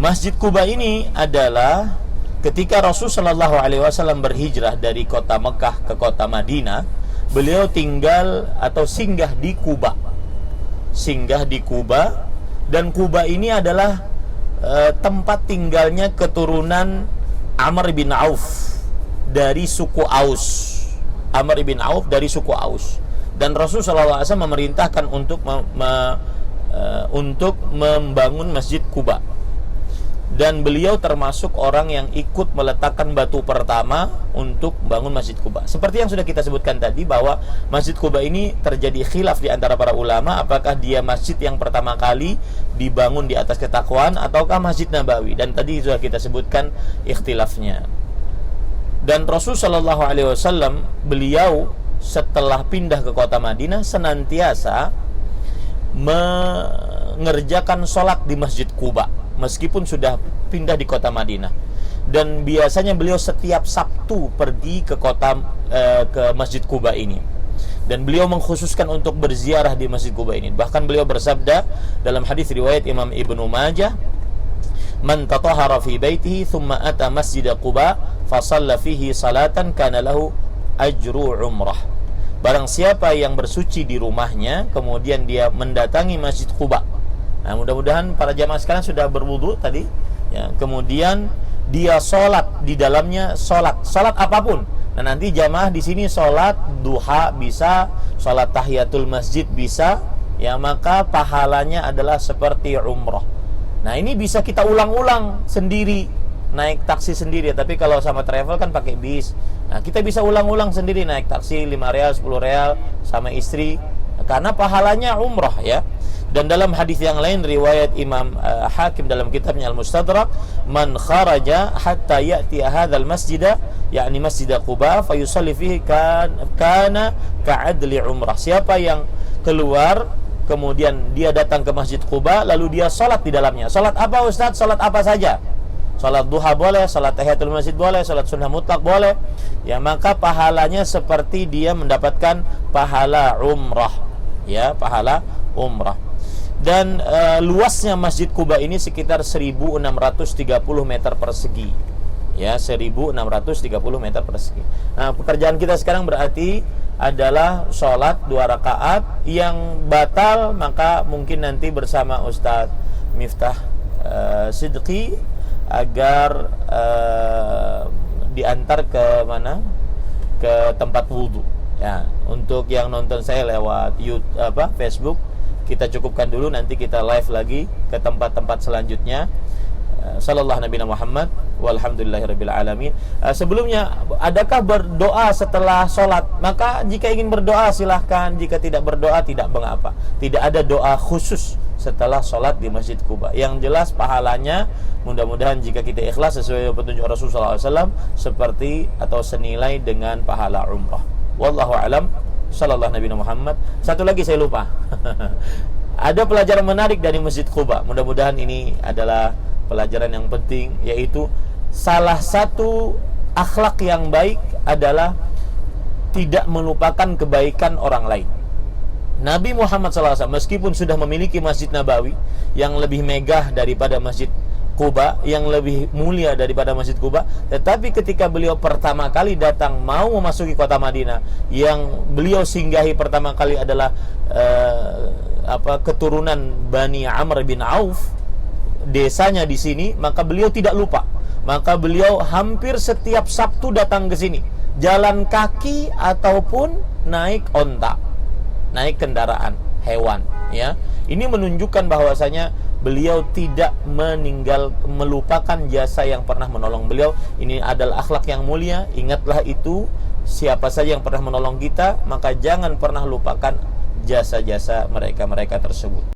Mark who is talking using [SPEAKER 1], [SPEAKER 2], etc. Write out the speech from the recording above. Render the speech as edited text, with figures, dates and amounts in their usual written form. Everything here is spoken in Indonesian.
[SPEAKER 1] Masjid Quba ini adalah ketika Rasulullah SAW berhijrah dari kota Mekah ke kota Madinah, beliau tinggal atau singgah di Quba. Singgah di Quba, dan Quba ini adalah tempat tinggalnya keturunan Amr bin Auf dari suku Aus. Amr bin Auf dari suku Aus. Dan Rasulullah SAW memerintahkan untuk membangun Masjid Quba. Dan beliau termasuk orang yang ikut meletakkan batu pertama untuk membangun Masjid Quba. Seperti yang sudah kita sebutkan tadi, bahwa Masjid Quba ini terjadi khilaf di antara para ulama, apakah dia masjid yang pertama kali dibangun di atas ketakwaan ataukah Masjid Nabawi. Dan tadi sudah kita sebutkan ikhtilafnya. Dan Rasulullah SAW, beliau setelah pindah ke kota Madinah senantiasa mengerjakan sholat di Masjid Quba meskipun sudah pindah di kota Madinah. Dan biasanya beliau setiap Sabtu pergi ke Masjid Quba ini. Dan beliau mengkhususkan untuk berziarah di Masjid Quba ini. Bahkan beliau bersabda dalam hadis riwayat Imam Ibnu Majah, "Man tatahhara fi baitihi thumma ata Masjid Quba fa shalla fihi salatan kana lahu ajru umrah." Barang siapa yang bersuci di rumahnya kemudian dia mendatangi Masjid Quba. Nah, mudah-mudahan para jamaah sekarang sudah berwudu tadi, ya. Kemudian dia sholat di dalamnya, sholat apapun. Nah, nanti jamaah di sini sholat duha bisa, sholat tahiyatul masjid bisa, ya, maka pahalanya adalah seperti umrah. Nah, ini bisa kita ulang-ulang sendiri, naik taksi sendiri. Tapi kalau sama travel kan pakai bis. Nah, kita bisa ulang-ulang sendiri, naik taksi 5 real, 10 real sama istri, karena pahalanya umrah, ya. Dan dalam hadis yang lain riwayat Imam Hakim dalam kitabnya Al-Mustadrak, "Man kharaja hatta ya'ti hadzal masjida," yakni Masjid Quba, "fa yusalli fihi kana ka'adli umrah." Siapa yang keluar kemudian dia datang ke Masjid Quba lalu dia salat di dalamnya. Salat apa, Ustaz? Salat apa saja. Salat duha boleh, salat tahiyatul masjid boleh, salat sunnah mutlak boleh. Ya, maka pahalanya seperti dia mendapatkan pahala umrah. Ya, pahala umrah. Dan luasnya Masjid Quba ini sekitar 1630 meter persegi. Ya, 1630 meter persegi. Nah, pekerjaan kita sekarang berarti adalah sholat 2 rakaat. Yang batal maka mungkin nanti bersama Ustadz Miftah Sidqi agar diantar ke mana? Ke tempat wudhu. Ya, untuk yang nonton saya lewat YouTube, Facebook, kita cukupkan dulu, nanti kita live lagi ke tempat-tempat selanjutnya. Sallallahu Nabi Muhammad walhamdulillahirabbil alamin. Sebelumnya, adakah berdoa setelah sholat? Maka jika ingin berdoa silahkan, jika tidak berdoa tidak mengapa. Tidak ada doa khusus setelah sholat di Masjid Quba. Yang jelas pahalanya mudah-mudahan jika kita ikhlas sesuai petunjuk Rasulullah SAW seperti atau senilai dengan pahala umrah. Wallahu alam. Sallallahu Nabi Muhammad. Satu lagi saya lupa. Ada pelajaran menarik dari Masjid Quba. Mudah-mudahan ini adalah pelajaran yang penting, yaitu salah satu akhlak yang baik adalah tidak melupakan kebaikan orang lain. Nabi Muhammad SAW meskipun sudah memiliki Masjid Nabawi yang lebih megah daripada Masjid Quba, yang lebih mulia daripada Masjid Quba, tetapi ketika beliau pertama kali datang mau memasuki kota Madinah, yang beliau singgahi pertama kali adalah keturunan Bani Amr bin Auf, desanya di sini, maka beliau tidak lupa. Maka beliau hampir setiap Sabtu datang ke sini, jalan kaki ataupun naik onta, naik kendaraan hewan, ya. Ini menunjukkan bahwasanya beliau tidak melupakan jasa yang pernah menolong beliau. Ini adalah akhlak yang mulia. Ingatlah itu, siapa saja yang pernah menolong kita, maka jangan pernah lupakan jasa-jasa mereka-mereka tersebut.